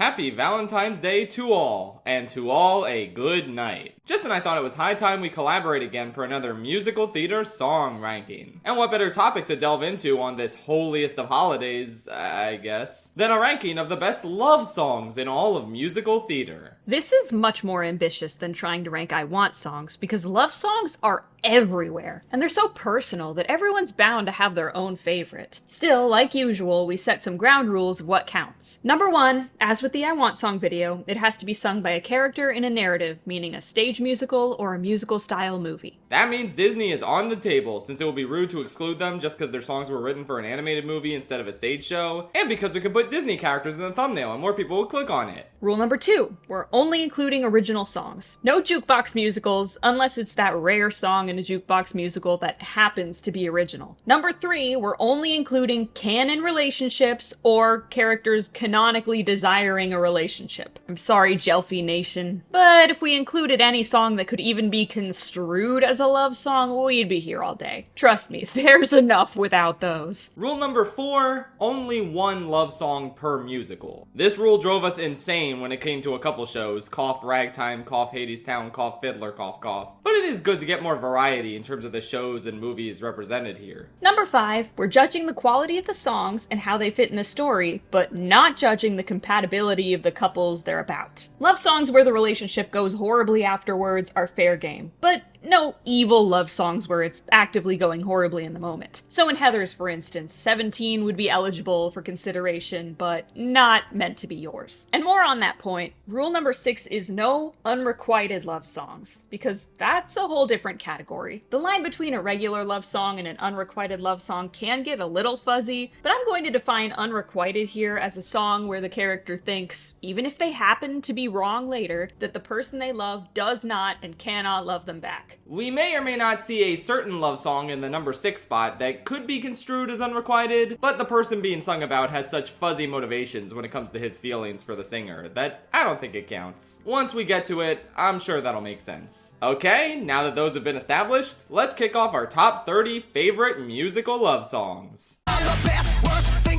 Happy Valentine's Day to all, and to all a good night. Jess and I thought it was high time we collaborate again for another musical theater song ranking. And what better topic to delve into on this holiest of holidays, I guess, than a ranking of the best love songs in all of musical theater. This is much more ambitious than trying to rank I Want songs, because love songs are everywhere, and they're so personal that everyone's bound to have their own favorite. Still, like usual, we set some ground rules of what counts. Number 1, as with the I Want song video, it has to be sung by a character in a narrative, meaning a stage musical or a musical-style movie. That means Disney is on the table, since it would be rude to exclude them just because their songs were written for an animated movie instead of a stage show, and because we could put Disney characters in the thumbnail and more people would click on it. Rule number 2, we're only including original songs. No jukebox musicals, unless it's that rare song in a jukebox musical that happens to be original. Number 3, we're only including canon relationships or characters canonically desiring a relationship. I'm sorry, Jelfie Nation, but if we included any song that could even be construed as a love song, we'd be here all day. Trust me, there's enough without those. Rule number 4, only one love song per musical. This rule drove us insane when it came to a couple shows, cough Ragtime, cough Hadestown, cough Fiddler, cough cough. But it is good to get more variety in terms of the shows and movies represented here. Number 5, we're judging the quality of the songs and how they fit in the story, but not judging the compatibility of the couples they're about. Love songs where the relationship goes horribly afterwards are fair game, but no evil love songs where it's actively going horribly in the moment. So in Heather's, for instance, 17 would be eligible for consideration, but not meant to be yours. And more on that point, rule number 6 is no unrequited love songs, because that's a whole different category. The line between a regular love song and an unrequited love song can get a little fuzzy, but I'm going to define unrequited here as a song where the character thinks, even if they happen to be wrong later, that the person they love does not and cannot love them back. We may or may not see a certain love song in the number 6 spot that could be construed as unrequited, but the person being sung about has such fuzzy motivations when it comes to his feelings for the singer that I don't think it counts. Once we get to it, I'm sure that'll make sense. Okay, now that those have been established, let's kick off our top 30 favorite musical love songs.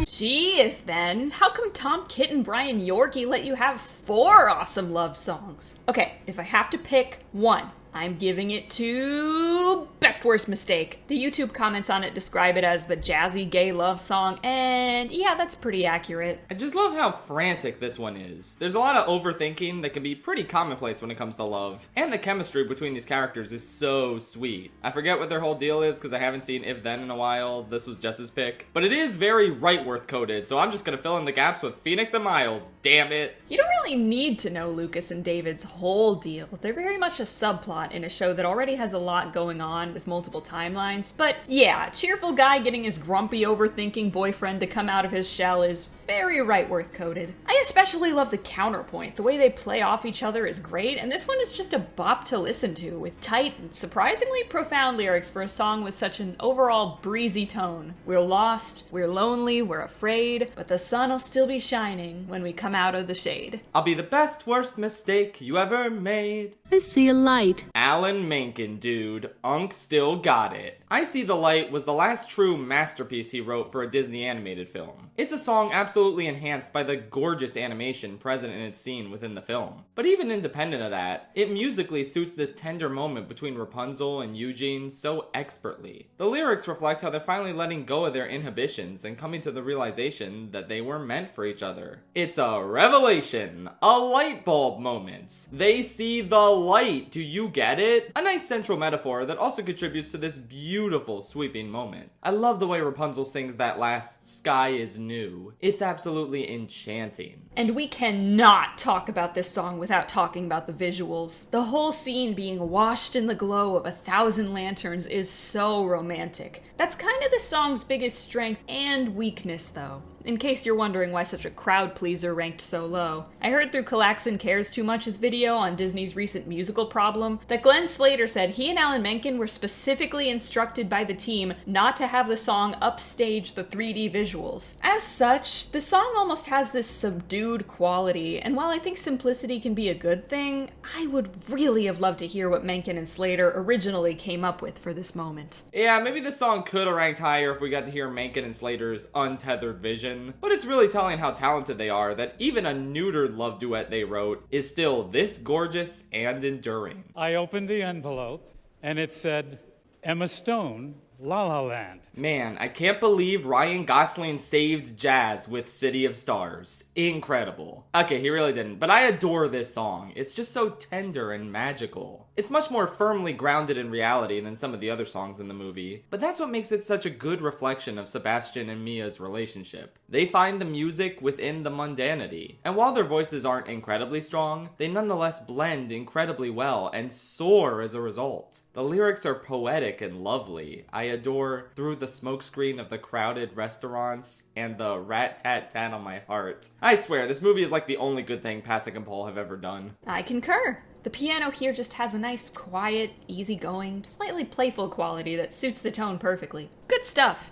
Gee, if then, how come Tom Kitt and Brian Yorkie let you have 4 awesome love songs? Okay, if I have to pick one, I'm giving it to Best Worst Mistake. The YouTube comments on it describe it as the jazzy gay love song, and yeah, that's pretty accurate. I just love how frantic this one is. There's a lot of overthinking that can be pretty commonplace when it comes to love, and the chemistry between these characters is so sweet. I forget what their whole deal is because I haven't seen If Then in a while. This was Jess's pick. But it is very Rightworth coded, so I'm just gonna fill in the gaps with Phoenix and Miles, damn it. You don't really need to know Lucas and David's whole deal. They're very much a subplot in a show that already has a lot going on with multiple timelines, but yeah, cheerful guy getting his grumpy overthinking boyfriend to come out of his shell is very Rightworth coded. I especially love the counterpoint. The way they play off each other is great, and this one is just a bop to listen to, with tight and surprisingly profound lyrics for a song with such an overall breezy tone. We're lost, we're lonely, we're afraid, but the sun'll still be shining when we come out of the shade. I'll be the best worst mistake you ever made. I see a light. Alan Menken, dude. Unc still got it. I See the Light was the last true masterpiece he wrote for a Disney animated film. It's a song absolutely enhanced by the gorgeous animation present in its scene within the film. But even independent of that, it musically suits this tender moment between Rapunzel and Eugene so expertly. The lyrics reflect how they're finally letting go of their inhibitions and coming to the realization that they were meant for each other. It's a revelation, a light bulb moment. They see the light, do you get it? A nice central metaphor that also contributes to this beautiful sweeping moment. I love the way Rapunzel sings that last "Sky is New." It's absolutely enchanting. And we cannot talk about this song without talking about the visuals. The whole scene being washed in the glow of 1,000 lanterns is so romantic. That's kind of the song's biggest strength and weakness though. In case you're wondering why such a crowd pleaser ranked so low. I heard through Klaxon Cares Too Much's video on Disney's recent musical problem that Glenn Slater said he and Alan Menken were specifically instructed by the team not to have the song upstage the 3D visuals. As such, the song almost has this subdued subdued quality, and while I think simplicity can be a good thing, I would really have loved to hear what Menken and Slater originally came up with for this moment. Yeah, maybe this song could have ranked higher if we got to hear Menken and Slater's untethered vision, but it's really telling how talented they are that even a neutered love duet they wrote is still this gorgeous and enduring. I opened the envelope, and it said, Emma Stone, La La Land. Man, I can't believe Ryan Gosling saved jazz with City of Stars. Incredible. Okay, he really didn't, but I adore this song. It's just so tender and magical. It's much more firmly grounded in reality than some of the other songs in the movie, but that's what makes it such a good reflection of Sebastian and Mia's relationship. They find the music within the mundanity, and while their voices aren't incredibly strong, they nonetheless blend incredibly well and soar as a result. The lyrics are poetic and lovely. I adore Through the Smokescreen of the Crowded Restaurants and the Rat-Tat-Tat on My Heart. I swear, this movie is like the only good thing Pasek and Paul have ever done. I concur. The piano here just has a nice, quiet, easygoing, slightly playful quality that suits the tone perfectly. Good stuff.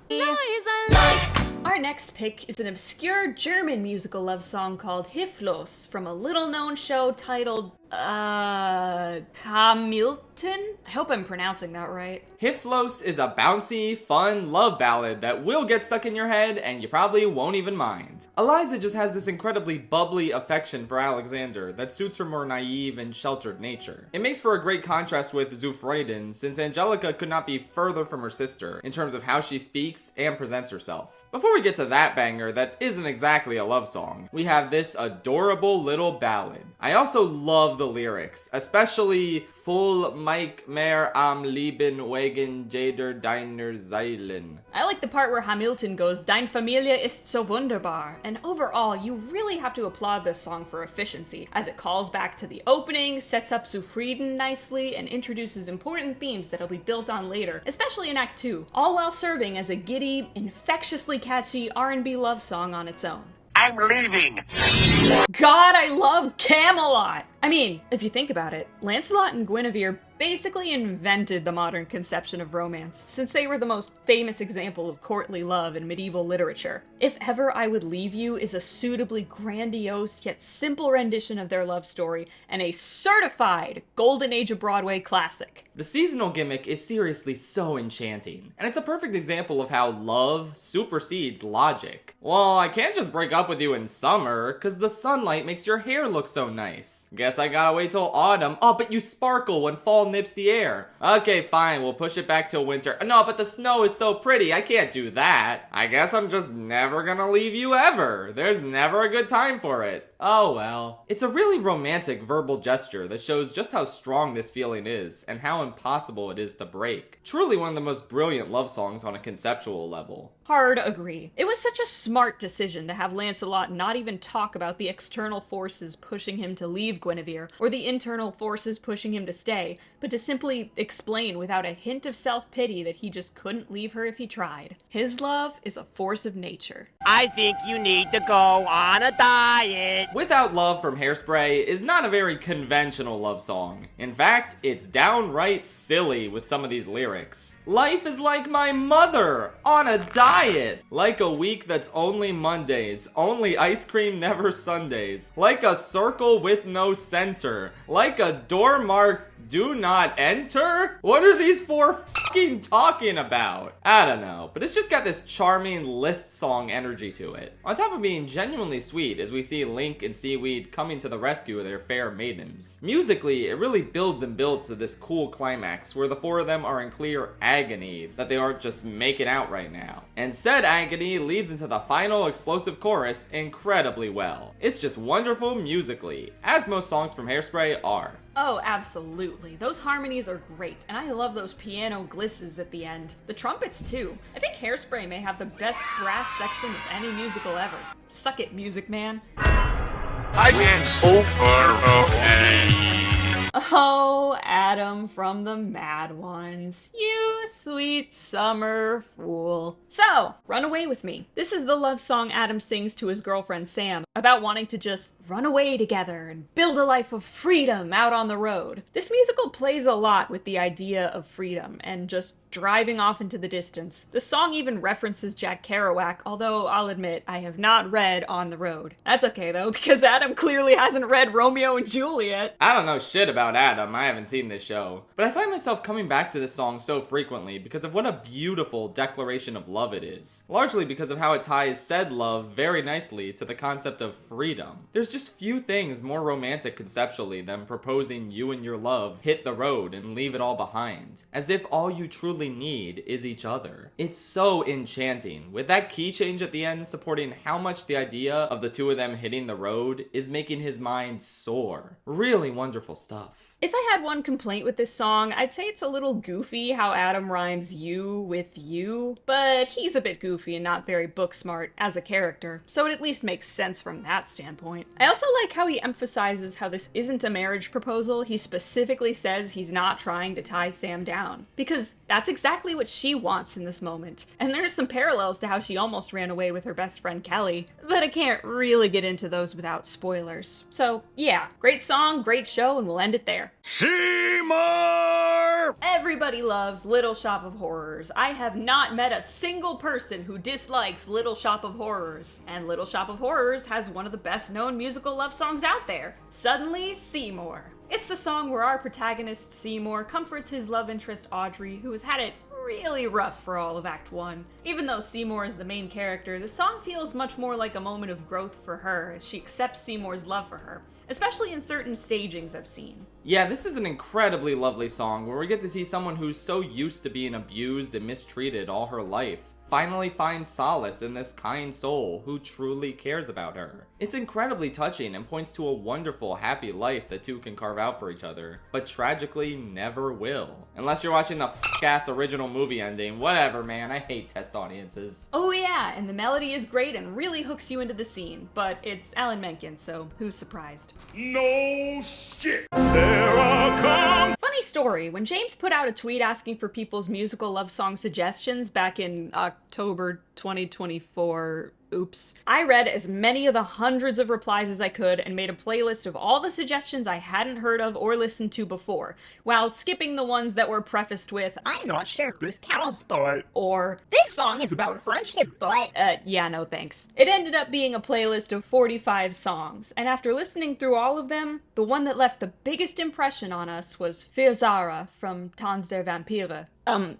Our next pick is an obscure German musical love song called Hilflos from a little-known show titled, Hamilton? I hope I'm pronouncing that right. Hilflos is a bouncy, fun love ballad that will get stuck in your head and you probably won't even mind. Eliza just has this incredibly bubbly affection for Alexander that suits her more naive and sheltered nature. It makes for a great contrast with Zufrieden, since Angelica could not be further from her sister in terms of how she speaks and presents herself. Before we get to that banger that isn't exactly a love song, we have this adorable little ballad. I also love the lyrics, especially Full Mike Mehr am Lieben wegen jeder deiner Zeilen. I like the part where Hamilton goes, Dein Familie ist so wunderbar. And overall, you really have to applaud this song for efficiency, as it calls back to the opening, sets up Zufrieden nicely, and introduces important themes that'll be built on later, especially in Act 2, all while serving as a giddy, infectiously catchy R&B love song on its own. I'm leaving! God, I love Camelot! I mean, if you think about it, Lancelot and Guinevere basically invented the modern conception of romance, since they were the most famous example of courtly love in medieval literature. If Ever I Would Leave You is a suitably grandiose yet simple rendition of their love story, and a certified Golden Age of Broadway classic. The seasonal gimmick is seriously so enchanting, and it's a perfect example of how love supersedes logic. Well, I can't just break up with you in summer, cause the sunlight makes your hair look so nice. Guess I gotta wait till autumn. Oh, but you sparkle when fall nips the air. Okay, fine, we'll push it back till winter. No, but the snow is so pretty, I can't do that. I guess I'm just never gonna leave you ever. There's never a good time for it. Oh well. It's a really romantic verbal gesture that shows just how strong this feeling is and how impossible it is to break. Truly one of the most brilliant love songs on a conceptual level. Hard agree. It was such a smart decision to have Lancelot not even talk about the external forces pushing him to leave Guinevere, or the internal forces pushing him to stay, but to simply explain without a hint of self-pity that he just couldn't leave her if he tried. His love is a force of nature. I think you need to go on a diet. Without Love from Hairspray is not a very conventional love song. In fact, it's downright silly with some of these lyrics. Life is like my mother, on a diet. Like a week that's only Mondays, only ice cream, never Sundays. Like a circle with no center. Like a door marked, do not enter? What are these four fucking talking about? I don't know, but it's just got this charming list song energy to it. On top of being genuinely sweet as we see Link and Seaweed coming to the rescue of their fair maidens. Musically, it really builds and builds to this cool climax where the four of them are in clear agony that they aren't just making out right now. And said agony leads into the final explosive chorus incredibly well. It's just wonderful musically, as most songs from Hairspray are. Oh, absolutely. Those harmonies are great, and I love those piano glisses at the end. The trumpets, too. I think Hairspray may have the best brass section of any musical ever. Suck it, Music Man. I am so far away. Oh, Adam from the Mad Ones, you sweet summer fool. So, Run Away With Me. This is the love song Adam sings to his girlfriend Sam about wanting to just run away together and build a life of freedom out on the road. This musical plays a lot with the idea of freedom and just driving off into the distance. The song even references Jack Kerouac, although I'll admit I have not read On the Road. That's okay though, because Adam clearly hasn't read Romeo and Juliet. I don't know shit about Adam, I haven't seen this show. But I find myself coming back to this song so frequently because of what a beautiful declaration of love it is. Largely because of how it ties said love very nicely to the concept of freedom. There's just few things more romantic conceptually than proposing you and your love hit the road and leave it all behind. As if all you truly need is each other. It's so enchanting, with that key change at the end supporting how much the idea of the two of them hitting the road is making his mind soar. Really wonderful stuff. If I had one complaint with this song, I'd say it's a little goofy how Adam rhymes you with you, but he's a bit goofy and not very book smart as a character, so it at least makes sense from that standpoint. I also like how he emphasizes how this isn't a marriage proposal. He specifically says he's not trying to tie Sam down, because that's exactly what she wants in this moment. And there's some parallels to how she almost ran away with her best friend Kelly, but I can't really get into those without spoilers. So yeah, great song, great show, and we'll end it there. Seymour! Everybody loves Little Shop of Horrors. I have not met a single person who dislikes Little Shop of Horrors. And Little Shop of Horrors has one of the best known musical love songs out there, Suddenly Seymour. It's the song where our protagonist Seymour comforts his love interest Audrey, who has had it really rough for all of Act 1. Even though Seymour is the main character, the song feels much more like a moment of growth for her as she accepts Seymour's love for her, especially in certain stagings I've seen. Yeah, this is an incredibly lovely song where we get to see someone who's so used to being abused and mistreated all her life finally finds solace in this kind soul who truly cares about her. It's incredibly touching and points to a wonderful, happy life the two can carve out for each other, but tragically never will. Unless you're watching the f***ass original movie ending, whatever man, I hate test audiences. Oh yeah, and the melody is great and really hooks you into the scene, but it's Alan Menken, so who's surprised? No shit! Sarah, come! Funny story, when James put out a tweet asking for people's musical love song suggestions back in October 2024, oops, I read as many of the hundreds of replies as I could and made a playlist of all the suggestions I hadn't heard of or listened to before, while skipping the ones that were prefaced with, I'm not sure this counts, but... or, This song is about friendship, but... yeah, no thanks. It ended up being a playlist of 45 songs, and after listening through all of them, the one that left the biggest impression on us was Für Zara from Tanz der Vampire.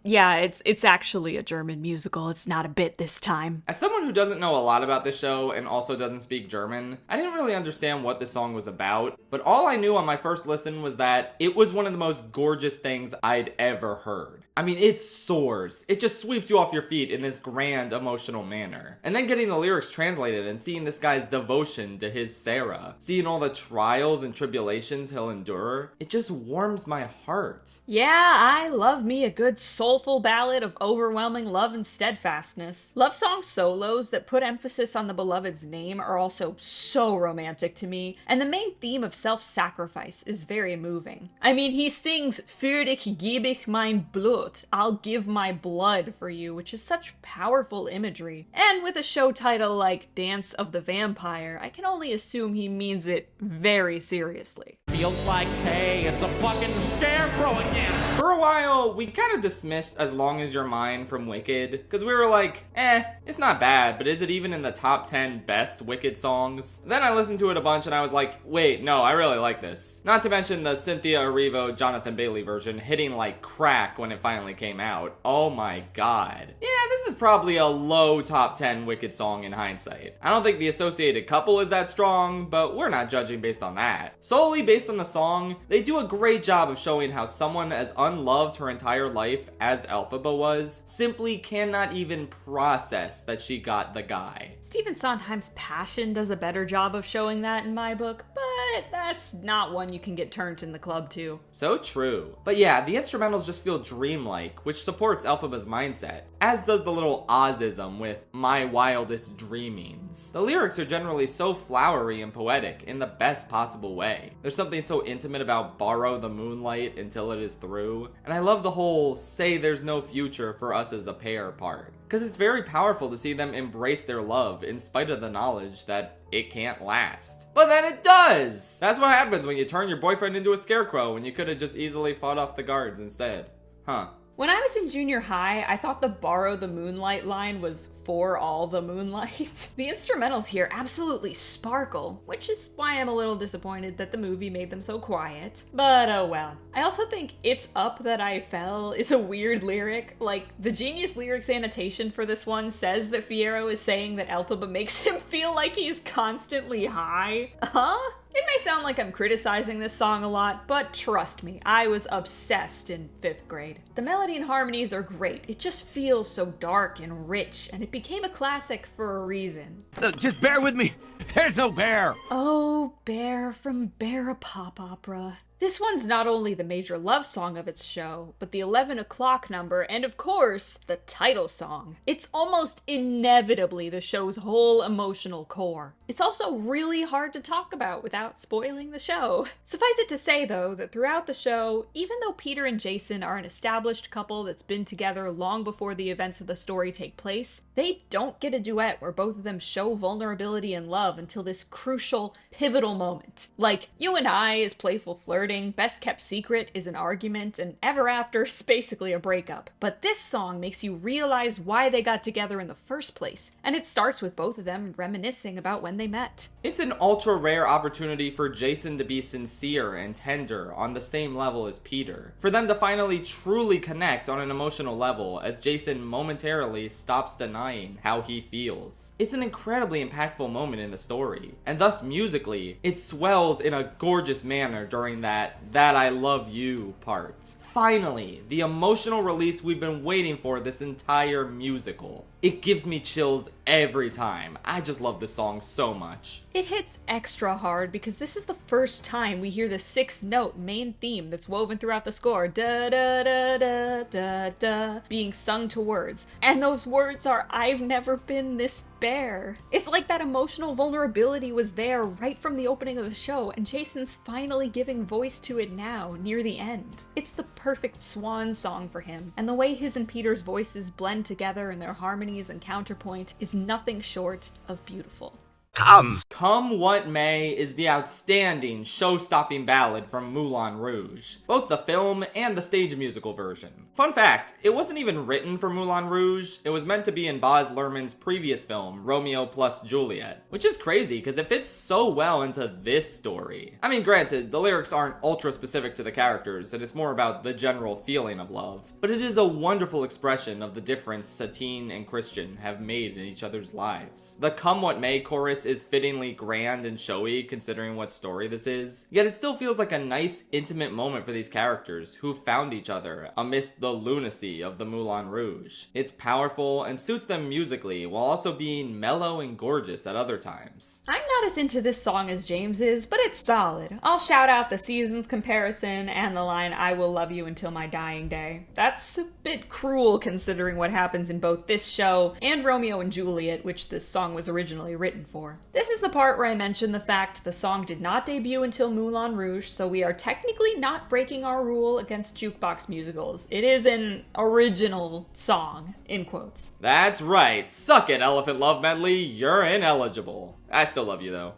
Yeah, it's actually a German musical. It's not a bit this time. As someone who doesn't know a lot about this show and also doesn't speak German, I didn't really understand what this song was about, but all I knew on my first listen was that it was one of the most gorgeous things I'd ever heard. I mean, it soars. It just sweeps you off your feet in this grand, emotional manner. And then getting the lyrics translated and seeing this guy's devotion to his Sarah, seeing all the trials and tribulations he'll endure, it just warms my heart. Yeah, I love me a good soulful ballad of overwhelming love and steadfastness. Love song solos that put emphasis on the beloved's name are also so romantic to me, and the main theme of self-sacrifice is very moving. I mean, he sings, Für dich geb ich mein Blut, I'll give my blood for you, which is such powerful imagery. And with a show title like Dance of the Vampire, I can only assume he means it very seriously. Feels like, hey, it's a fucking scarecrow again. For a while, we kind of dismissed As Long As You're Mine from Wicked, because we were like, it's not bad, but is it even in the top 10 best Wicked songs? Then I listened to it a bunch and I was like, wait, no, I really like this. Not to mention the Cynthia Erivo, Jonathan Bailey version hitting like crack when it finally came out. Oh my god. Yeah, this is probably a low top 10 Wicked song in hindsight. I don't think the associated couple is that strong, but we're not judging based on that. Solely based on the song, they do a great job of showing how someone as unloved her entire life as Elphaba was simply cannot even process that she got the guy. Stephen Sondheim's Passion does a better job of showing that in my book, but that's not one you can get turned in the club to. So true. But yeah, the instrumentals just feel dreamlike, which supports Elphaba's mindset, as does the little Ozism with My Wildest Dreamings. The lyrics are generally so flowery and poetic in the best possible way. There's something something so intimate about borrow the moonlight until it is through. And I love the whole say there's no future for us as a pair part. Because it's very powerful to see them embrace their love in spite of the knowledge that it can't last. But then it does! That's what happens when you turn your boyfriend into a scarecrow when you could have just easily fought off the guards instead. Huh. When I was in junior high, I thought the borrow the moonlight line was for all the moonlight. The instrumentals here absolutely sparkle, which is why I'm a little disappointed that the movie made them so quiet. But oh well. I also think It's Up That I Fell is a weird lyric. Like, the Genius Lyrics annotation for this one says that Fiyero is saying that Elphaba makes him feel like he's constantly high. Huh? It may sound like I'm criticizing this song a lot, but trust me, I was obsessed in 5th grade. The melody and harmonies are great, it just feels so dark and rich, and it became a classic for a reason. Just bear with me. There's no bear. Oh, Bear from Bear, a pop opera. This one's not only the major love song of its show, but the 11 o'clock number, and of course, the title song. It's almost inevitably the show's whole emotional core. It's also really hard to talk about without spoiling the show. Suffice it to say, though, that throughout the show, even though Peter and Jason are an established couple that's been together long before the events of the story take place, they don't get a duet where both of them show vulnerability and love until this crucial, pivotal moment. Like, You and I is playful flirting, Best Kept Secret is an argument, and Ever After is basically a breakup. But this song makes you realize why they got together in the first place, and it starts with both of them reminiscing about when they met. It's an ultra rare opportunity for Jason to be sincere and tender on the same level as Peter. For them to finally truly connect on an emotional level as Jason momentarily stops denying how he feels. It's an incredibly impactful moment in the story, and thus musically, it swells in a gorgeous manner during that I love you part. Finally, the emotional release we've been waiting for this entire musical. It gives me chills every time. I just love this song so much. It hits extra hard because this is the first time we hear the 6-note main theme that's woven throughout the score, da da da da da da, being sung to words. And those words are, I've never been this bare. It's like that emotional vulnerability was there right from the opening of the show, and Jason's finally giving voice to it now, near the end. It's the perfect swan song for him, and the way his and Peter's voices blend together in their harmonies and counterpoint is nothing short of beautiful. Come What May is the outstanding show-stopping ballad from Moulin Rouge, both the film and the stage musical version. Fun fact, it wasn't even written for Moulin Rouge, it was meant to be in Baz Luhrmann's previous film, Romeo plus Juliet, which is crazy because it fits so well into this story. I mean, granted, the lyrics aren't ultra specific to the characters, and it's more about the general feeling of love, but it is a wonderful expression of the difference Satine and Christian have made in each other's lives. The Come What May chorus is fittingly grand and showy considering what story this is, yet it still feels like a nice intimate moment for these characters who found each other amidst the lunacy of the Moulin Rouge. It's powerful and suits them musically while also being mellow and gorgeous at other times. I'm not as into this song as James is, but it's solid. I'll shout out the Seasons comparison and the line, I will love you until my dying day. That's a bit cruel considering what happens in both this show and Romeo and Juliet, which this song was originally written for. This is the part where I mention the fact the song did not debut until Moulin Rouge, so we are technically not breaking our rule against jukebox musicals. It is an original song, in quotes. That's right, suck it, Elephant Love Medley, you're ineligible. I still love you though.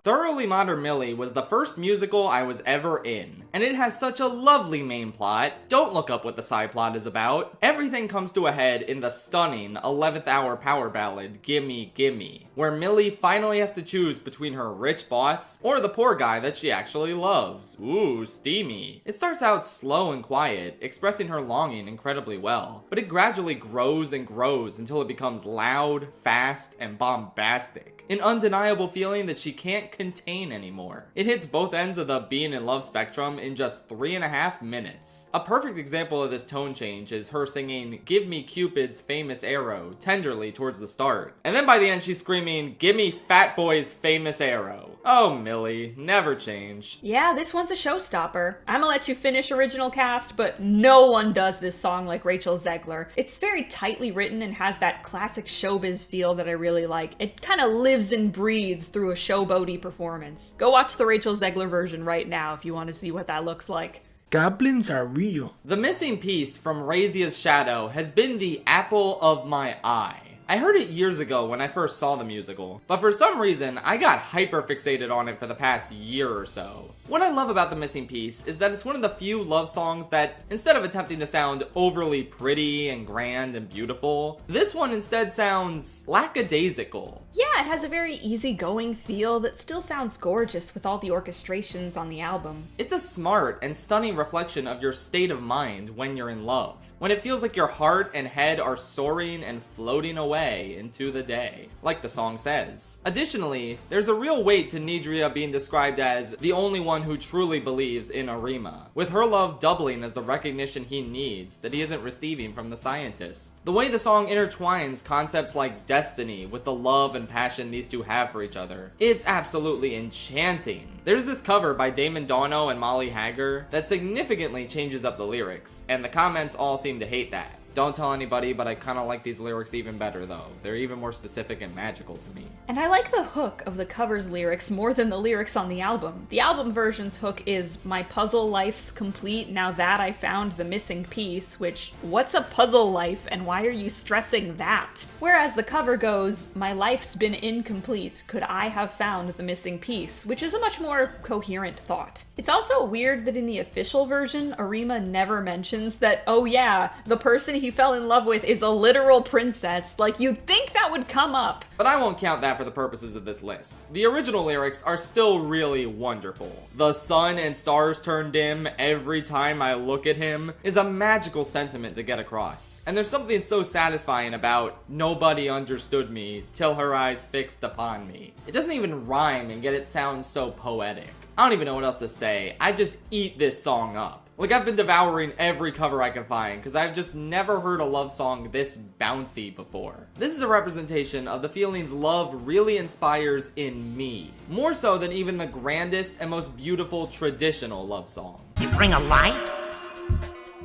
Thoroughly Modern Millie was the first musical I was ever in, and it has such a lovely main plot. Don't look up what the side plot is about. Everything comes to a head in the stunning 11th hour power ballad, Gimme Gimme, where Millie finally has to choose between her rich boss or the poor guy that she actually loves. Ooh, steamy. It starts out slow and quiet, expressing her longing incredibly well, but it gradually grows and grows until it becomes loud, fast, and bombastic. An undeniable feeling that she can't contain anymore. It hits both ends of the being in love spectrum in just 3.5 minutes. A perfect example of this tone change is her singing Give Me Cupid's famous arrow tenderly towards the start. And then by the end she's screaming, Give me Fat Boy's famous arrow. Oh, Millie, never change. Yeah, this one's a showstopper. I'm gonna let you finish original cast, but no one does this song like Rachel Zegler. It's very tightly written and has that classic showbiz feel that I really like. It kind of lives and breathes through a showboaty performance. Go watch the Rachel Zegler version right now if you want to see what that looks like. Goblins are real. The missing piece from Razia's Shadow has been the apple of my eye. I heard it years ago when I first saw the musical, but for some reason, I got hyper fixated on it for the past year or so. What I love about The Missing Piece is that it's one of the few love songs that, instead of attempting to sound overly pretty and grand and beautiful, this one instead sounds lackadaisical. Yeah, it has a very easygoing feel that still sounds gorgeous with all the orchestrations on the album. It's a smart and stunning reflection of your state of mind when you're in love, when it feels like your heart and head are soaring and floating away into the day, like the song says. Additionally, there's a real weight to Nidria being described as the only one who truly believes in Arima, with her love doubling as the recognition he needs that he isn't receiving from the scientist. The way the song intertwines concepts like destiny with the love and passion these two have for each other, it's absolutely enchanting. There's this cover by Damon Dono and Molly Hager that significantly changes up the lyrics, and the comments all seem to hate that. Don't tell anybody, but I kind of like these lyrics even better though. They're even more specific and magical to me. And I like the hook of the cover's lyrics more than the lyrics on the album. The album version's hook is, "My puzzle life's complete now that I found the missing piece," which, what's a puzzle life and why are you stressing that? Whereas the cover goes, "My life's been incomplete, could I have found the missing piece," which is a much more coherent thought. It's also weird that in the official version, Arima never mentions that, oh yeah, the person he fell in love with is a literal princess. Like, you'd think that would come up. But I won't count that for the purposes of this list. The original lyrics are still really wonderful. "The sun and stars turn dim every time I look at him" is a magical sentiment to get across. And there's something so satisfying about "nobody understood me till her eyes fixed upon me." It doesn't even rhyme, and yet it sounds so poetic. I don't even know what else to say. I just eat this song up. Like, I've been devouring every cover I can find, because I've just never heard a love song this bouncy before. This is a representation of the feelings love really inspires in me, more so than even the grandest and most beautiful traditional love song. You bring a light?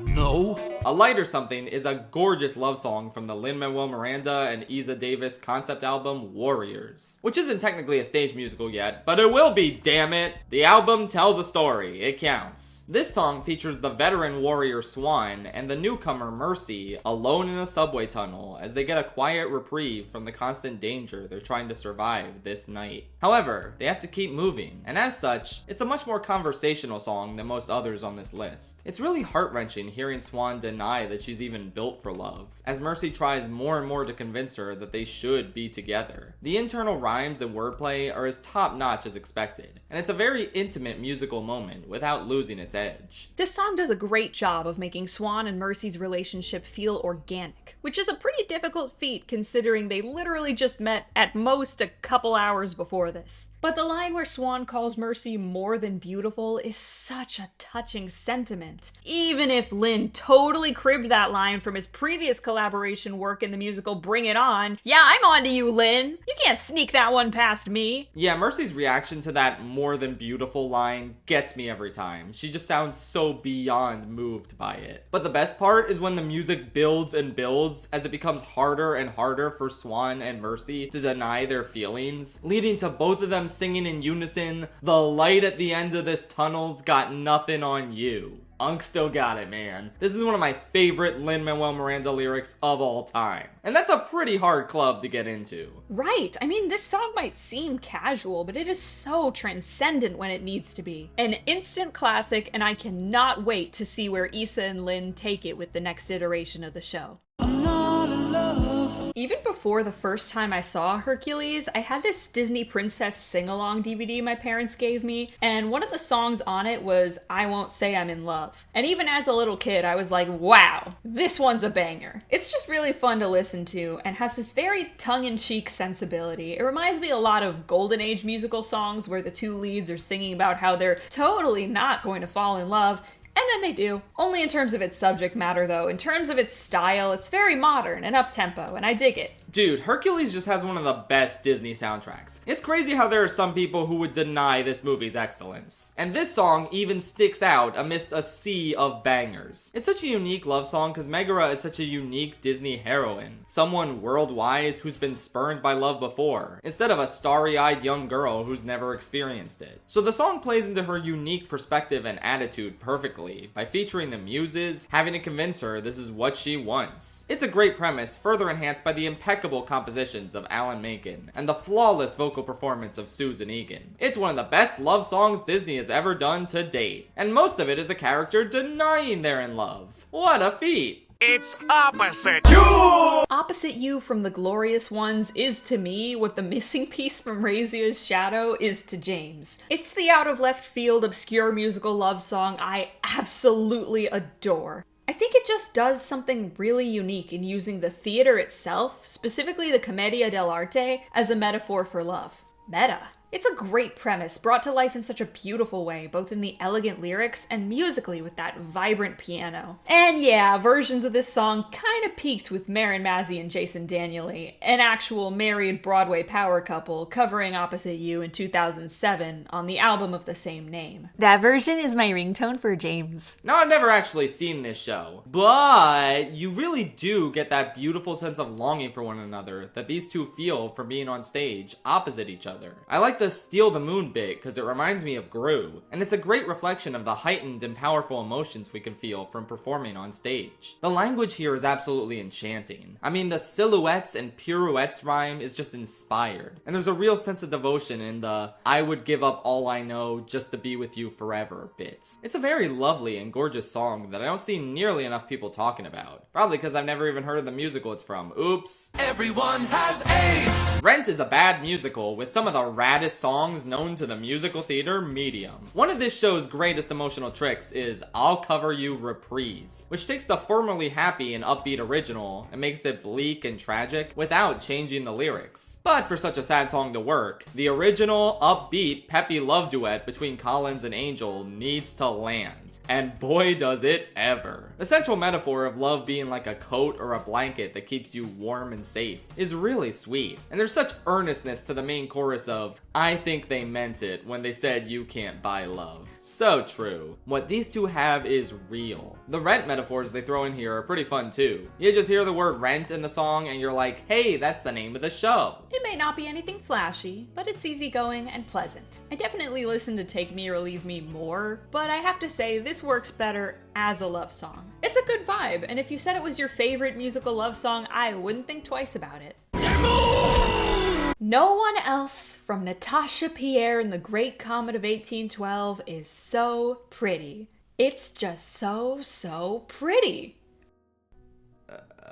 No. A Light or Something is a gorgeous love song from the Lin-Manuel Miranda and Isa Davis concept album Warriors, which isn't technically a stage musical yet, but it will be, damn it! The album tells a story, it counts. This song features the veteran warrior Swan and the newcomer Mercy alone in a subway tunnel as they get a quiet reprieve from the constant danger they're trying to survive this night. However, they have to keep moving, and as such, it's a much more conversational song than most others on this list. It's really heart-wrenching hearing Swan deny that she's even built for love, as Mercy tries more and more to convince her that they should be together. The internal rhymes and wordplay are as top-notch as expected, and it's a very intimate musical moment without losing its edge. This song does a great job of making Swan and Mercy's relationship feel organic, which is a pretty difficult feat considering they literally just met at most a couple hours before this. But the line where Swan calls Mercy more than beautiful is such a touching sentiment. Even if Lin totally cribbed that line from his previous collaboration work in the musical Bring It On, yeah, I'm onto you, Lin. You can't sneak that one past me. Yeah, Mercy's reaction to that more than beautiful line gets me every time. She just sounds so beyond moved by it. But the best part is when the music builds and builds as it becomes harder and harder for Swan and Mercy to deny their feelings, leading to both of them singing in unison, "The light at the end of this tunnel's got nothing on you." Unk still got it, man. This is one of my favorite Lin-Manuel Miranda lyrics of all time. And that's a pretty hard club to get into. Right. I mean, this song might seem casual, but it is so transcendent when it needs to be. An instant classic, and I cannot wait to see where Issa and Lin take it with the next iteration of the show. Even before the first time I saw Hercules, I had this Disney Princess sing-along DVD my parents gave me, and one of the songs on it was I Won't Say I'm in Love. And even as a little kid, I was like, wow, this one's a banger. It's just really fun to listen to, and has this very tongue-in-cheek sensibility. It reminds me a lot of Golden Age musical songs where the two leads are singing about how they're totally not going to fall in love, and then they do. Only in terms of its subject matter, though. In terms of its style, it's very modern and up-tempo, and I dig it. Dude, Hercules just has one of the best Disney soundtracks. It's crazy how there are some people who would deny this movie's excellence. And this song even sticks out amidst a sea of bangers. It's such a unique love song because Megara is such a unique Disney heroine. Someone world-wise who's been spurned by love before, instead of a starry-eyed young girl who's never experienced it. So the song plays into her unique perspective and attitude perfectly by featuring the muses, having to convince her this is what she wants. It's a great premise, further enhanced by the impeccable compositions of Alan Menken and the flawless vocal performance of Susan Egan. It's one of the best love songs Disney has ever done to date, and most of it is a character denying they're in love. What a feat! It's Opposite You! Opposite You from The Glorious Ones is to me what the missing piece from Razia's Shadow is to James. It's the out of left field obscure musical love song I absolutely adore. I think it just does something really unique in using the theater itself, specifically the Commedia dell'arte, as a metaphor for love. Meta. It's a great premise, brought to life in such a beautiful way, both in the elegant lyrics and musically with that vibrant piano. And yeah, versions of this song kinda peaked with Marin Mazzie and Jason Danieli, an actual married Broadway power couple covering Opposite You in 2007 on the album of the same name. That version is my ringtone for James. Now, I've never actually seen this show, but you really do get that beautiful sense of longing for one another that these two feel from being on stage opposite each other. I like the Steal the Moon bit because it reminds me of Gru, and it's a great reflection of the heightened and powerful emotions we can feel from performing on stage. The language here is absolutely enchanting. I mean, the silhouettes and pirouettes rhyme is just inspired, and there's a real sense of devotion in the I would give up all I know just to be with you forever bits. It's a very lovely and gorgeous song that I don't see nearly enough people talking about. Probably because I've never even heard of the musical it's from. Oops. Everyone has AIDS! Rent is a bad musical with some of the raddest songs known to the musical theater medium. One of this show's greatest emotional tricks is I'll Cover You Reprise, which takes the formerly happy and upbeat original and makes it bleak and tragic without changing the lyrics. But for such a sad song to work, the original, upbeat, peppy love duet between Collins and Angel needs to land. And boy does it ever. The central metaphor of love being like a coat or a blanket that keeps you warm and safe is really sweet. And there's such earnestness to the main chorus of I think they meant it when they said you can't buy love. So true. What these two have is real. The rent metaphors they throw in here are pretty fun too. You just hear the word rent in the song and you're like, hey, that's the name of the show. It may not be anything flashy, but it's easygoing and pleasant. I definitely listen to Take Me or Leave Me more, but I have to say this works better as a love song. It's a good vibe, and if you said it was your favorite musical love song, I wouldn't think twice about it. No One Else from Natasha Pierre in The Great Comet of 1812 is so pretty. It's just so pretty.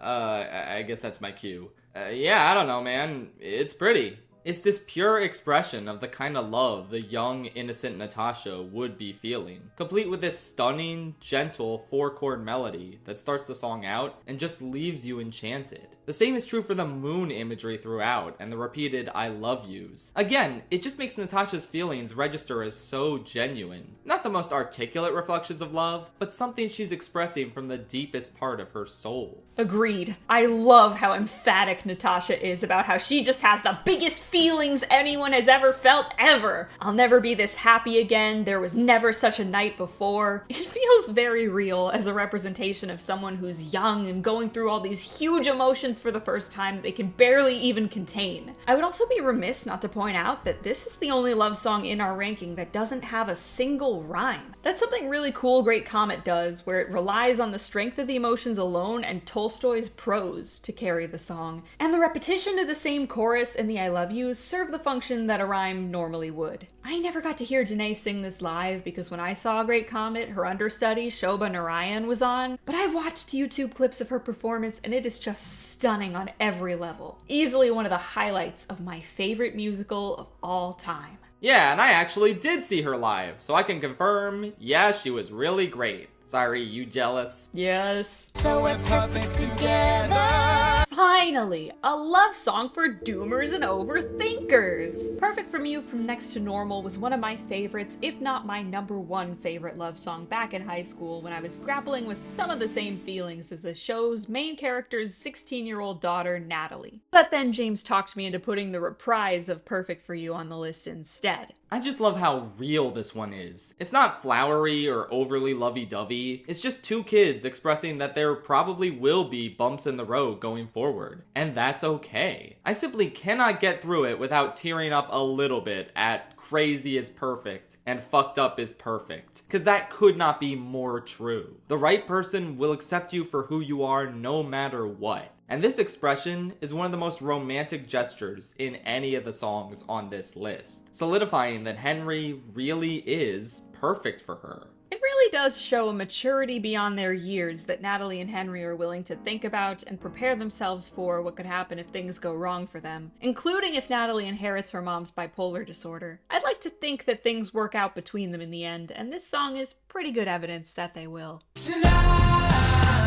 I guess that's my cue. Yeah, I don't know, man. It's pretty. It's this pure expression of the kind of love the young, innocent Natasha would be feeling, complete with this stunning, gentle 4-chord melody that starts the song out and just leaves you enchanted. The same is true for the moon imagery throughout and the repeated I love yous. Again, it just makes Natasha's feelings register as so genuine. Not the most articulate reflections of love, but something she's expressing from the deepest part of her soul. Agreed. I love how emphatic Natasha is about how she just has the biggest feelings anyone has ever felt ever. I'll never be this happy again. There was never such a night before. It feels very real as a representation of someone who's young and going through all these huge emotions for the first time they can barely even contain. I would also be remiss not to point out that this is the only love song in our ranking that doesn't have a single rhyme. That's something really cool Great Comet does, where it relies on the strength of the emotions alone and Tolstoy's prose to carry the song. And the repetition of the same chorus and the I love yous serve the function that a rhyme normally would. I never got to hear Janae sing this live because when I saw Great Comet, her understudy, Shobha Narayan, was on, but I've watched YouTube clips of her performance and it is just stunning on every level. Easily one of the highlights of my favorite musical of all time. Yeah, and I actually did see her live, so I can confirm, yeah, she was really great. Sorry, you jealous? Yes. So we're perfect together. Finally, a love song for doomers and overthinkers! Perfect From You from Next to Normal was one of my favorites, if not my #1 favorite love song back in high school when I was grappling with some of the same feelings as the show's main character's 16-year-old daughter, Natalie. But then James talked me into putting the reprise of Perfect For You on the list instead. I just love how real this one is. It's not flowery or overly lovey-dovey. It's just two kids expressing that there probably will be bumps in the road going forward. And that's okay. I simply cannot get through it without tearing up a little bit at crazy is perfect and fucked up is perfect. Cause that could not be more true. The right person will accept you for who you are no matter what. And this expression is one of the most romantic gestures in any of the songs on this list, solidifying that Henry really is perfect for her. It really does show a maturity beyond their years that Natalie and Henry are willing to think about and prepare themselves for what could happen if things go wrong for them, including if Natalie inherits her mom's bipolar disorder. I'd like to think that things work out between them in the end, and this song is pretty good evidence that they will.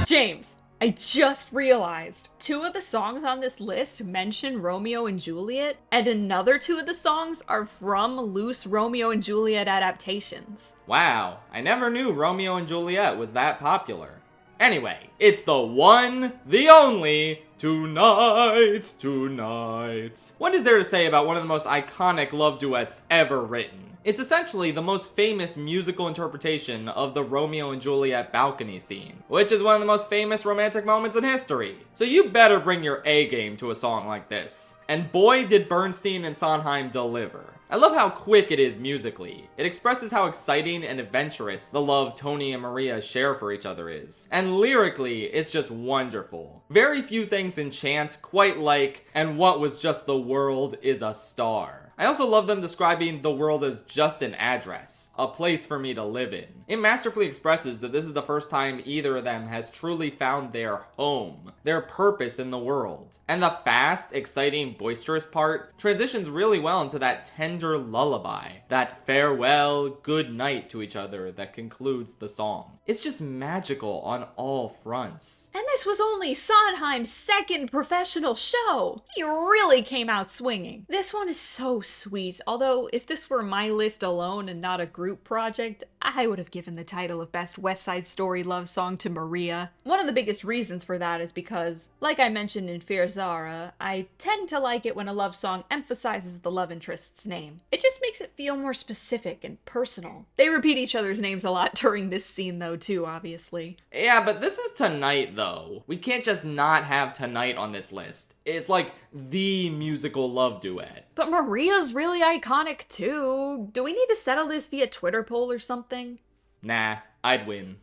James! I just realized 2 of the songs on this list mention Romeo and Juliet, and another 2 of the songs are from loose Romeo and Juliet adaptations. Wow, I never knew Romeo and Juliet was that popular. Anyway, it's the one, the only, Tonight's Tonight. What is there to say about one of the most iconic love duets ever written? It's essentially the most famous musical interpretation of the Romeo and Juliet balcony scene, which is one of the most famous romantic moments in history. So you better bring your A game to a song like this. And boy did Bernstein and Sondheim deliver. I love how quick it is musically. It expresses how exciting and adventurous the love Tony and Maria share for each other is. And lyrically, it's just wonderful. Very few things enchant quite like, and what was just the world is a star. I also love them describing the world as just an address, a place for me to live in. It masterfully expresses that this is the first time either of them has truly found their home, their purpose in the world. And the fast, exciting, boisterous part transitions really well into that tender lullaby, that farewell, good night to each other that concludes the song. It's just magical on all fronts. And this was only Sondheim's second professional show. He really came out swinging. This one is so sweet, although if this were my list alone and not a group project, I would have given the title of Best West Side Story Love Song to Maria. One of the biggest reasons for that is because, like I mentioned in Fear Zara, I tend to like it when a love song emphasizes the love interest's name. It just makes it feel more specific and personal. They repeat each other's names a lot during this scene though too, obviously. Yeah, but this is Tonight though. We can't just not have Tonight on this list. It's like the musical love duet. But Maria's really iconic too. Do we need to settle this via Twitter poll or something? Nah, I'd win.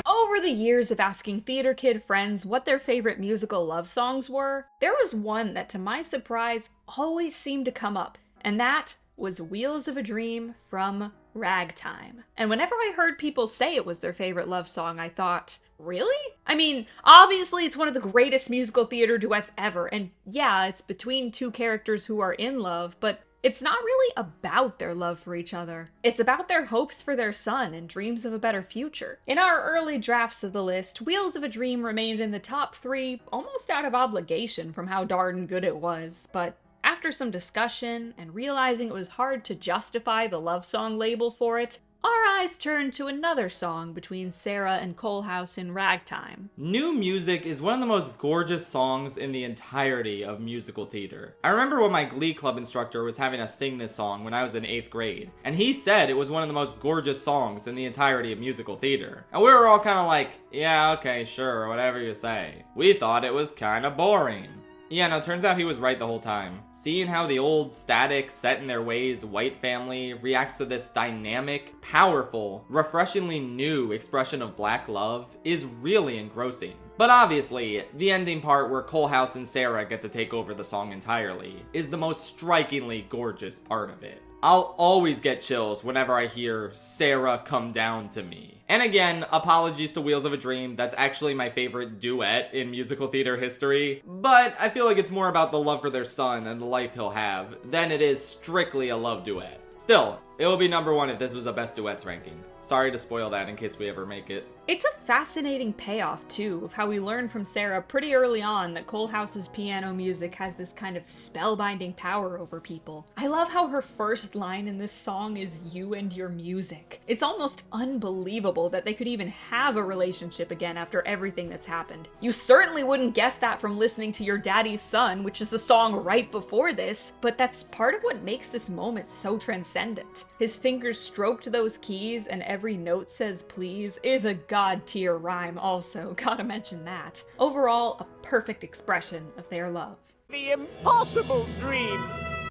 Over the years of asking theater kid friends what their favorite musical love songs were, there was one that to my surprise always seemed to come up, and that was Wheels of a Dream from Ragtime. And whenever I heard people say it was their favorite love song, I thought, really? I mean, obviously it's one of the greatest musical theater duets ever, and yeah, it's between 2 characters who are in love, but it's not really about their love for each other. It's about their hopes for their son and dreams of a better future. In our early drafts of the list, Wheels of a Dream remained in the top 3 almost out of obligation from how darn good it was, but after some discussion and realizing it was hard to justify the love song label for it, our eyes turned to another song between Sarah and Coalhouse in Ragtime. New Music is one of the most gorgeous songs in the entirety of musical theater. I remember when my Glee Club instructor was having us sing this song when I was in 8th grade, and he said it was one of the most gorgeous songs in the entirety of musical theater. And we were all kind of like, yeah, okay, sure, whatever you say. We thought it was kind of boring. Yeah, no, turns out he was right the whole time. Seeing how the old, static, set-in-their-ways white family reacts to this dynamic, powerful, refreshingly new expression of black love is really engrossing. But obviously, the ending part where Coalhouse and Sarah get to take over the song entirely is the most strikingly gorgeous part of it. I'll always get chills whenever I hear Sarah Come Down to Me. And again, apologies to Wheels of a Dream, that's actually my favorite duet in musical theater history, but I feel like it's more about the love for their son and the life he'll have than it is strictly a love duet. Still, it will be number 1 if this was a best duets ranking. Sorry to spoil that in case we ever make it. It's a fascinating payoff, too, of how we learn from Sarah pretty early on that Coalhouse's piano music has this kind of spellbinding power over people. I love how her first line in this song is "you and your music." It's almost unbelievable that they could even have a relationship again after everything that's happened. You certainly wouldn't guess that from listening to Your Daddy's Son, which is the song right before this, but that's part of what makes this moment so transcendent. His fingers stroked those keys and every note says please is a god-tier rhyme also, gotta mention that. Overall, a perfect expression of their love. The impossible dream.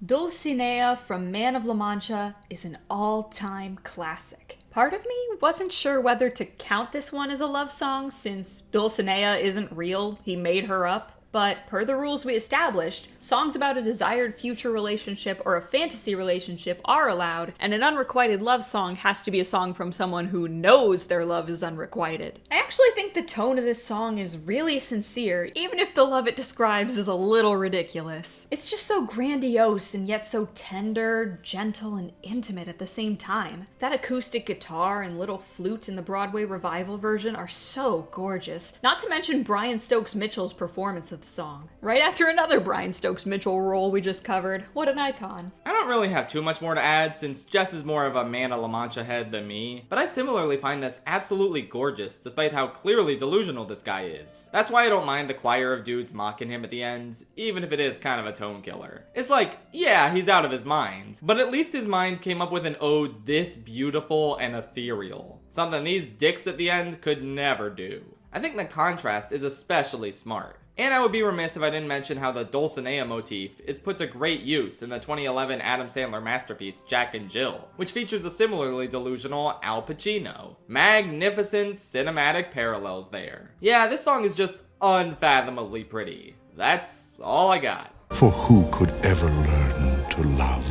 Dulcinea from Man of La Mancha is an all-time classic. Part of me wasn't sure whether to count this one as a love song since Dulcinea isn't real, he made her up. But per the rules we established, songs about a desired future relationship or a fantasy relationship are allowed, and an unrequited love song has to be a song from someone who knows their love is unrequited. I actually think the tone of this song is really sincere, even if the love it describes is a little ridiculous. It's just so grandiose and yet so tender, gentle, and intimate at the same time. That acoustic guitar and little flute in the Broadway revival version are so gorgeous, not to mention Brian Stokes Mitchell's performance of the song. Right after another Brian Stokes Mitchell role we just covered. What an icon. I don't really have too much more to add since Jess is more of a Man of La Mancha head than me, but I similarly find this absolutely gorgeous despite how clearly delusional this guy is. That's why I don't mind the choir of dudes mocking him at the end, even if it is kind of a tone killer. It's like, yeah, he's out of his mind, but at least his mind came up with an ode this beautiful and ethereal. Something these dicks at the end could never do. I think the contrast is especially smart. And I would be remiss if I didn't mention how the Dulcinea motif is put to great use in the 2011 Adam Sandler masterpiece Jack and Jill, which features a similarly delusional Al Pacino. Magnificent cinematic parallels there. Yeah, this song is just unfathomably pretty. That's all I got. For who could ever learn to love?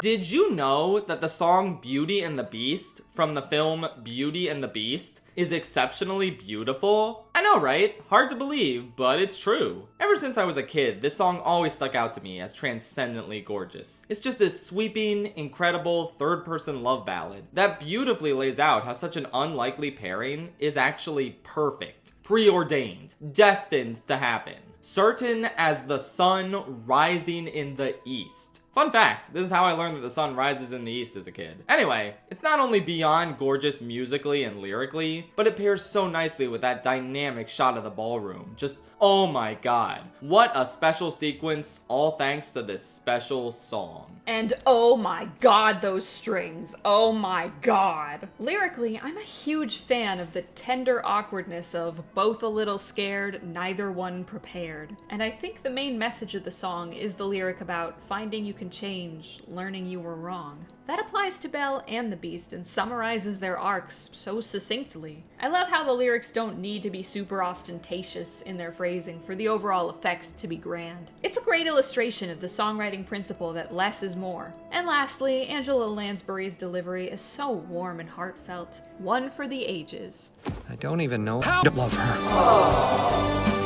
Did you know that the song Beauty and the Beast from the film Beauty and the Beast is exceptionally beautiful? I know, right? Hard to believe, but it's true. Ever since I was a kid, this song always stuck out to me as transcendently gorgeous. It's just this sweeping, incredible third-person love ballad that beautifully lays out how such an unlikely pairing is actually perfect, preordained, destined to happen. Certain as the sun rising in the east. Fun fact, this is how I learned that the sun rises in the east as a kid. Anyway, it's not only beyond gorgeous musically and lyrically, but it pairs so nicely with that dynamic shot of the ballroom. Just, oh my god. What a special sequence, all thanks to this special song. And oh my god, those strings. Oh my god. Lyrically, I'm a huge fan of the tender awkwardness of both a little scared, neither one prepared. And I think the main message of the song is the lyric about finding you can change, learning you were wrong. That applies to Belle and the Beast and summarizes their arcs so succinctly. I love how the lyrics don't need to be super ostentatious in their phrasing for the overall effect to be grand. It's a great illustration of the songwriting principle that less is more. And lastly, Angela Lansbury's delivery is so warm and heartfelt. One for the ages. I don't even know how to love her.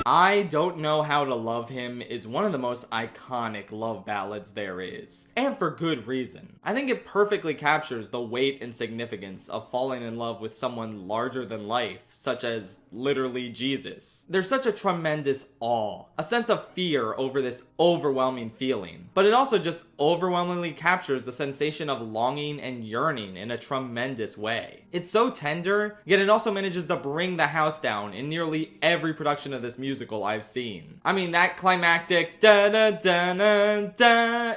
I Don't Know How to Love Him is one of the most iconic love ballads there is, and for good reason. I think it perfectly captures the weight and significance of falling in love with someone larger than life, such as literally Jesus. There's such a tremendous awe, a sense of fear over this overwhelming feeling, but it also just overwhelmingly captures the sensation of longing and yearning in a tremendous way. It's so tender, yet it also manages to bring the house down in nearly every production of this musical I've seen. I mean, that climactic da-da-da-da-da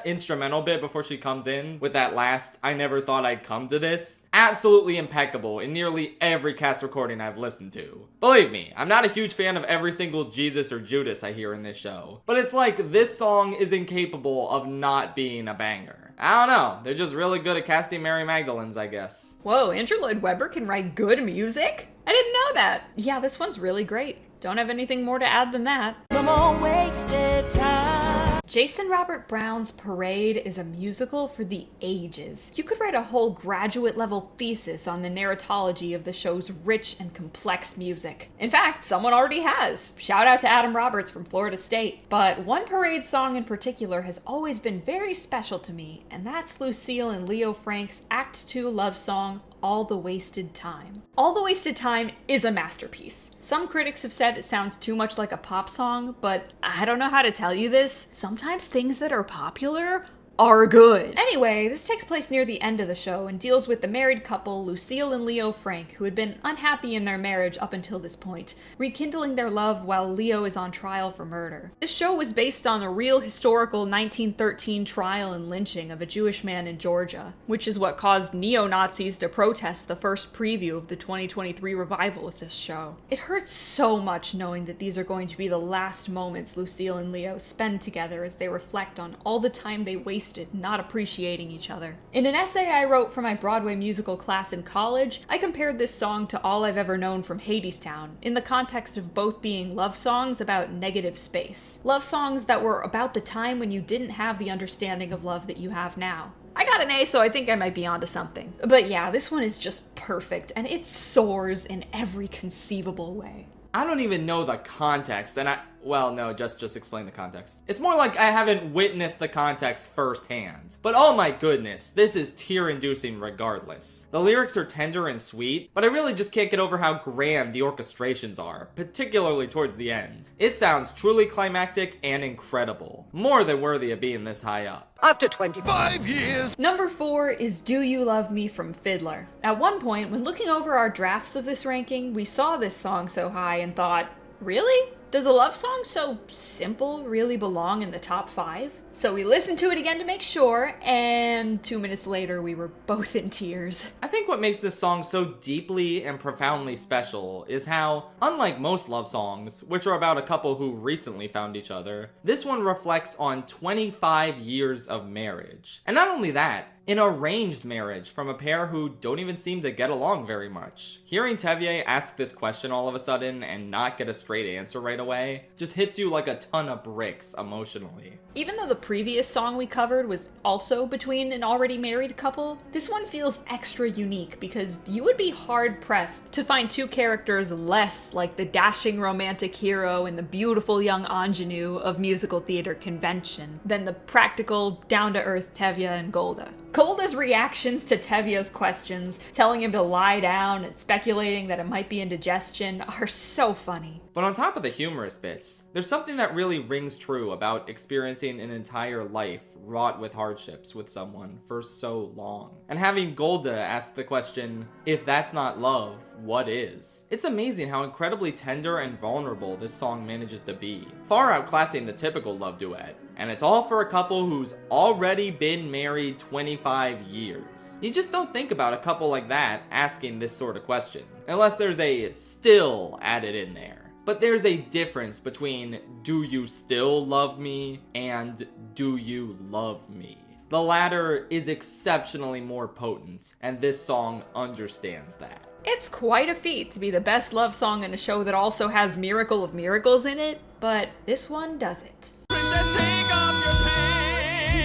instrumental bit before she comes in with that last "I never thought I'd come to this," absolutely impeccable in nearly every cast recording I've listened to. Believe me, I'm not a huge fan of every single Jesus or Judas I hear in this show, but it's like this song is incapable of not being a banger. I don't know, they're just really good at casting Mary Magdalenes, I guess. Whoa, Andrew Lloyd Webber can write good music? I didn't know that. Yeah, this one's really great. Don't have anything more to add than that. No more wasted time. Jason Robert Brown's Parade is a musical for the ages. You could write a whole graduate-level thesis on the narratology of the show's rich and complex music. In fact, someone already has. Shout out to Adam Roberts from Florida State. But one Parade song in particular has always been very special to me, and that's Lucille and Leo Frank's Act 2 love song, All the Wasted Time. All the Wasted Time is a masterpiece. Some critics have said it sounds too much like a pop song, but I don't know how to tell you this. Sometimes things that are popular are good. Anyway, this takes place near the end of the show and deals with the married couple Lucille and Leo Frank, who had been unhappy in their marriage up until this point, rekindling their love while Leo is on trial for murder. This show was based on a real historical 1913 trial and lynching of a Jewish man in Georgia, which is what caused neo-Nazis to protest the first preview of the 2023 revival of this show. It hurts so much knowing that these are going to be the last moments Lucille and Leo spend together as they reflect on all the time they wasted not appreciating each other. In an essay I wrote for my Broadway musical class in college, I compared this song to All I've Ever Known from Hadestown, in the context of both being love songs about negative space. Love songs that were about the time when you didn't have the understanding of love that you have now. I got an A, so I think I might be onto something. But yeah, this one is just perfect, and it soars in every conceivable way. I don't even know the context, and well, no, just explain the context. It's more like I haven't witnessed the context firsthand. But oh my goodness, this is tear-inducing regardless. The lyrics are tender and sweet, but I really just can't get over how grand the orchestrations are, particularly towards the end. It sounds truly climactic and incredible, more than worthy of being this high up. After 25 years. Number 4 is Do You Love Me from Fiddler. At one point, when looking over our drafts of this ranking, we saw this song so high and thought, really? Does a love song so simple really belong in the top 5? So we listened to it again to make sure, and 2 minutes later we were both in tears. I think what makes this song so deeply and profoundly special is how, unlike most love songs, which are about a couple who recently found each other, this one reflects on 25 years of marriage. And not only that, an arranged marriage from a pair who don't even seem to get along very much. Hearing Tevye ask this question all of a sudden and not get a straight answer right away just hits you like a ton of bricks emotionally. Even though the previous song we covered was also between an already married couple, this one feels extra unique because you would be hard-pressed to find two characters less like the dashing romantic hero and the beautiful young ingenue of musical theater convention than the practical, down-to-earth Tevye and Golda. Golda's reactions to Tevye's questions, telling him to lie down and speculating that it might be indigestion, are so funny. But on top of the humorous bits, there's something that really rings true about experiencing an entire life wrought with hardships with someone for so long. And having Golda ask the question, if that's not love, what is? It's amazing how incredibly tender and vulnerable this song manages to be, far outclassing the typical love duet. And it's all for a couple who's already been married 25 years. You just don't think about a couple like that asking this sort of question, unless there's a still added in there. But there's a difference between do you still love me and do you love me. The latter is exceptionally more potent, and this song understands that. It's quite a feat to be the best love song in a show that also has Miracle of Miracles in it, but this one does it.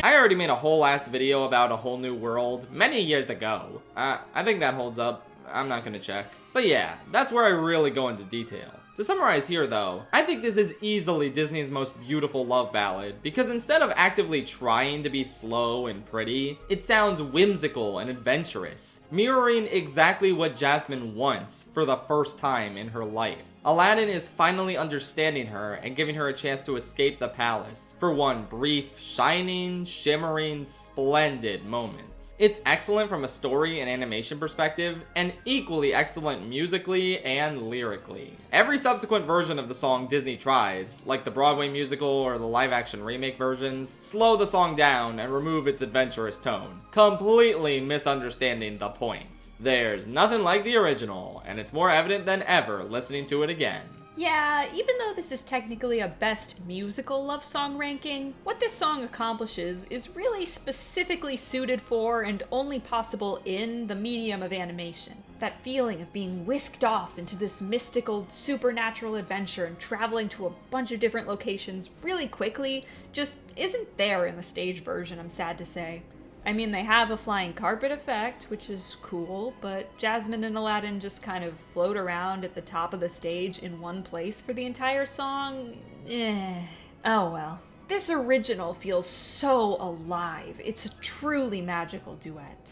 I already made a whole ass video about A Whole New World many years ago. I think that holds up. I'm not gonna check. But yeah, that's where I really go into detail. To summarize here though, I think this is easily Disney's most beautiful love ballad because instead of actively trying to be slow and pretty, it sounds whimsical and adventurous, mirroring exactly what Jasmine wants for the first time in her life. Aladdin is finally understanding her and giving her a chance to escape the palace for one brief, shining, shimmering, splendid moment. It's excellent from a story and animation perspective, and equally excellent musically and lyrically. Every subsequent version of the song Disney tries, like the Broadway musical or the live-action remake versions, slow the song down and remove its adventurous tone, completely misunderstanding the point. There's nothing like the original, and it's more evident than ever listening to it again. Yeah, even though this is technically a best musical love song ranking, what this song accomplishes is really specifically suited for and only possible in the medium of animation. That feeling of being whisked off into this mystical, supernatural adventure and traveling to a bunch of different locations really quickly just isn't there in the stage version, I'm sad to say. I mean, they have a flying carpet effect, which is cool, but Jasmine and Aladdin just kind of float around at the top of the stage in one place for the entire song. Oh well. This original feels so alive. It's a truly magical duet.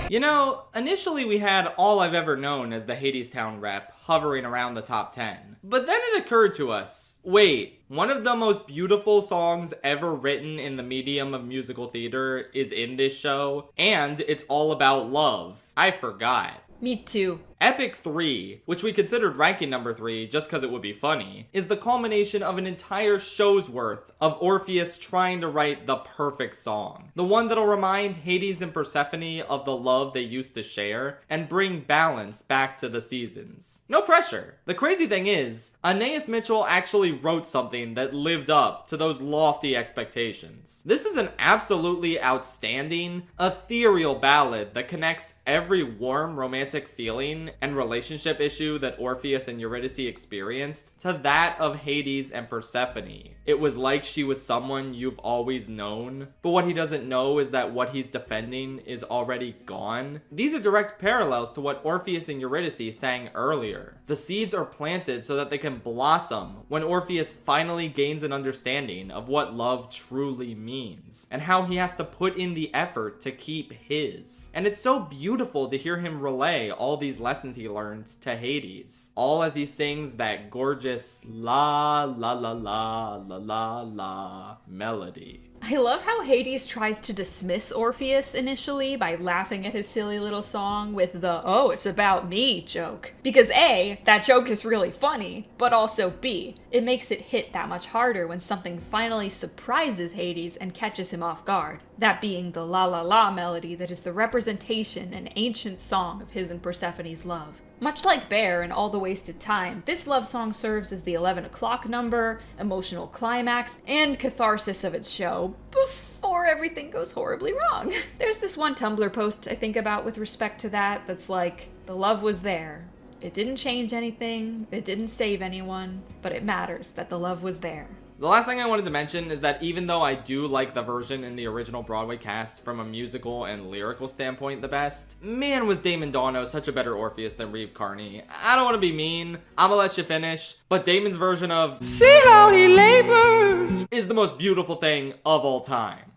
You know, initially we had All I've Ever Known as the Hadestown rep hovering around the top 10. But then it occurred to us, wait, one of the most beautiful songs ever written in the medium of musical theater is in this show, and it's all about love. I forgot. Me too. Epic 3, which we considered ranking number 3 just because it would be funny, is the culmination of an entire show's worth of Orpheus trying to write the perfect song. The one that'll remind Hades and Persephone of the love they used to share and bring balance back to the seasons. No pressure. The crazy thing is, Anais Mitchell actually wrote something that lived up to those lofty expectations. This is an absolutely outstanding, ethereal ballad that connects every warm romantic feeling and relationship issue that Orpheus and Eurydice experienced to that of Hades and Persephone. It was like she was someone you've always known, but what he doesn't know is that what he's defending is already gone. These are direct parallels to what Orpheus and Eurydice sang earlier. The seeds are planted so that they can blossom when Orpheus finally gains an understanding of what love truly means, and how he has to put in the effort to keep his. And it's so beautiful to hear him relay all these lessons he learned to Hades, all as he sings that gorgeous la la la la la la la melody. I love how Hades tries to dismiss Orpheus initially by laughing at his silly little song with the "oh, it's about me" joke. Because A, that joke is really funny, but also B, it makes it hit that much harder when something finally surprises Hades and catches him off guard. That being the la la la melody that is the representation and ancient song of his and Persephone's love. Much like Bear and All the Wasted Time, this love song serves as the 11 o'clock number, emotional climax, and catharsis of its show, before everything goes horribly wrong. There's this one Tumblr post I think about with respect to that that's like, the love was there. It didn't change anything, it didn't save anyone, but it matters that the love was there. The last thing I wanted to mention is that even though I do like the version in the original Broadway cast from a musical and lyrical standpoint the best, man was Damon Dawno such a better Orpheus than Reeve Carney. I don't want to be mean, I'm gonna let you finish, but Damon's version of "See How He Labors" is the most beautiful thing of all time.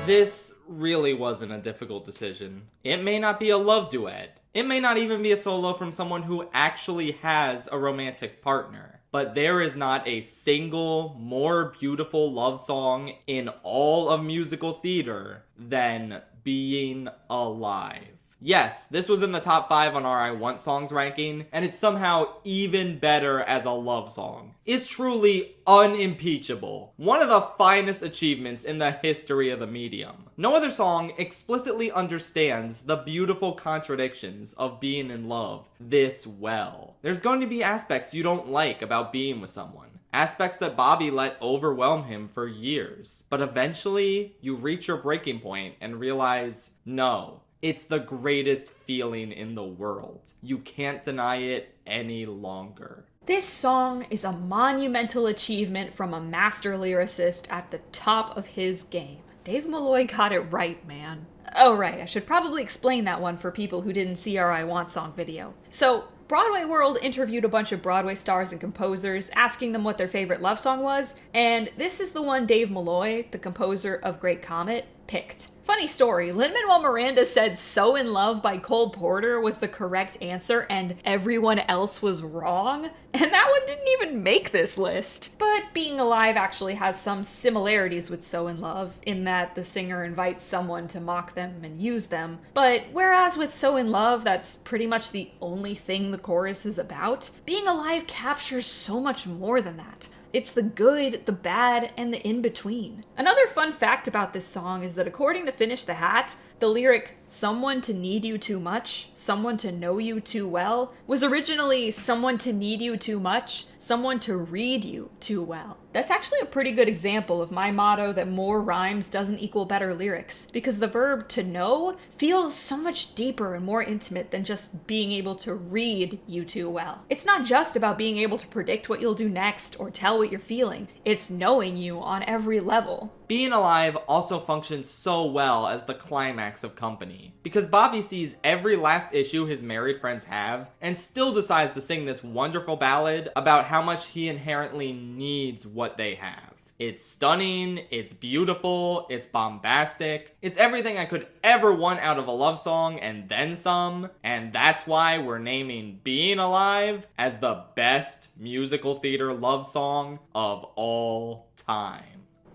This really wasn't a difficult decision. It may not be a love duet. It may not even be a solo from someone who actually has a romantic partner. But there is not a single more beautiful love song in all of musical theater than Being Alive. Yes, this was in the top 5 on our I Want Songs ranking, and it's somehow even better as a love song. It's truly unimpeachable. One of the finest achievements in the history of the medium. No other song explicitly understands the beautiful contradictions of being in love this well. There's going to be aspects you don't like about being with someone. Aspects that Bobby let overwhelm him for years. But eventually, you reach your breaking point and realize, no. It's the greatest feeling in the world. You can't deny it any longer. This song is a monumental achievement from a master lyricist at the top of his game. Dave Malloy got it right, man. Oh right, I should probably explain that one for people who didn't see our I Want Song video. So, Broadway World interviewed a bunch of Broadway stars and composers, asking them what their favorite love song was, and this is the one Dave Malloy, the composer of Great Comet, picked. Funny story, Lin-Manuel Miranda said So in Love by Cole Porter was the correct answer and everyone else was wrong, and that one didn't even make this list. But Being Alive actually has some similarities with So in Love, in that the singer invites someone to mock them and use them. But whereas with So in Love, that's pretty much the only thing the chorus is about, Being Alive captures so much more than that. It's the good, the bad, and the in-between. Another fun fact about this song is that according to Finish the Hat, The lyric, "someone to need you too much, someone to know you too well," was originally "someone to need you too much, someone to read you too well." That's actually a pretty good example of my motto that more rhymes doesn't equal better lyrics, because the verb to know feels so much deeper and more intimate than just being able to read you too well. It's not just about being able to predict what you'll do next or tell what you're feeling, it's knowing you on every level. Being Alive also functions so well as the climax of Company, because Bobby sees every last issue his married friends have and still decides to sing this wonderful ballad about how much he inherently needs what they have. It's stunning, it's beautiful, it's bombastic, it's everything I could ever want out of a love song and then some, and that's why we're naming Being Alive as the best musical theater love song of all time.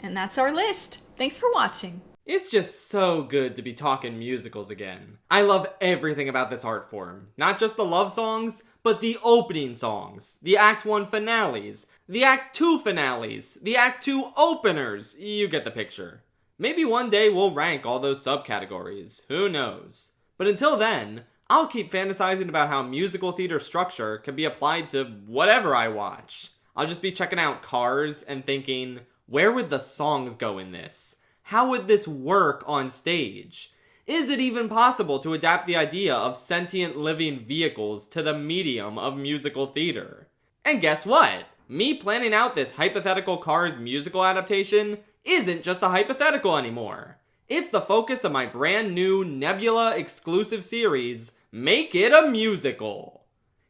And that's our list. Thanks for watching. It's just so good to be talking musicals again. I love everything about this art form. Not just the love songs, but the opening songs, the Act 1 finales, the Act 2 finales, the Act 2 openers. You get the picture. Maybe one day we'll rank all those subcategories. Who knows? But until then, I'll keep fantasizing about how musical theater structure can be applied to whatever I watch. I'll just be checking out Cars and thinking, where would the songs go in this? How would this work on stage? Is it even possible to adapt the idea of sentient living vehicles to the medium of musical theater? And guess what? Me planning out this hypothetical Cars musical adaptation isn't just a hypothetical anymore. It's the focus of my brand new Nebula exclusive series, Make It a Musical.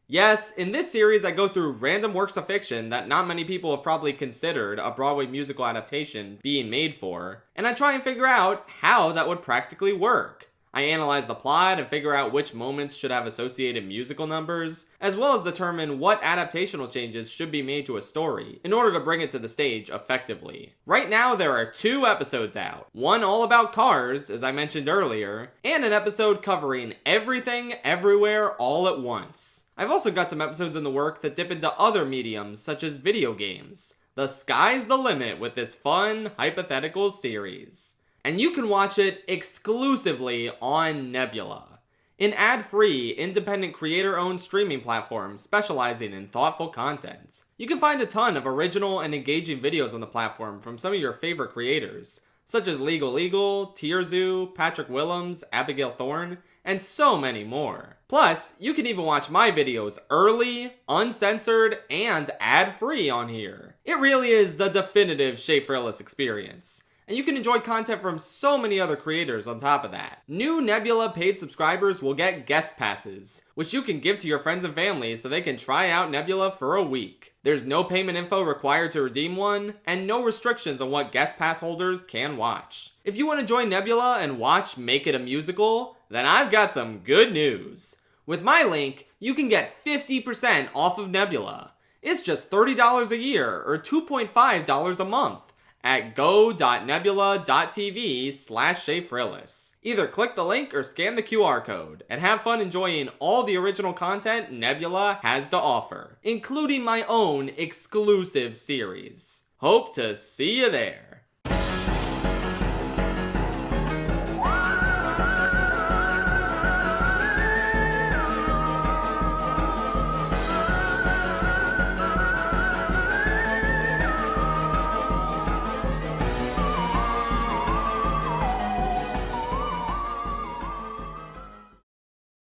Yes, in this series I go through random works of fiction that not many people have probably considered a Broadway musical adaptation being made for, and I try and figure out how that would practically work. I analyze the plot and figure out which moments should have associated musical numbers, as well as determine what adaptational changes should be made to a story in order to bring it to the stage effectively. Right now there are 2 episodes out, one all about Cars, as I mentioned earlier, and an episode covering everything, everywhere, all at once. I've also got some episodes in the work that dip into other mediums, such as video games. The sky's the limit with this fun, hypothetical series. And you can watch it exclusively on Nebula, an ad-free, independent creator-owned streaming platform specializing in thoughtful content. You can find a ton of original and engaging videos on the platform from some of your favorite creators, such as Legal, Tierzu, Patrick Willems, Abigail Thorne, and so many more. Plus, you can even watch my videos early, uncensored, and ad-free on here. It really is the definitive Schaefer-Ellis experience. And you can enjoy content from so many other creators on top of that. New Nebula paid subscribers will get guest passes, which you can give to your friends and family so they can try out Nebula for a week. There's no payment info required to redeem one, and no restrictions on what guest pass holders can watch. If you want to join Nebula and watch Make It a Musical, then I've got some good news. With my link, you can get 50% off of Nebula. It's just $30 a year, or $2.5 a month, at go.nebula.tv/Schaefer-Ellis. Either click the link or scan the QR code, and have fun enjoying all the original content Nebula has to offer, including my own exclusive series. Hope to see you there.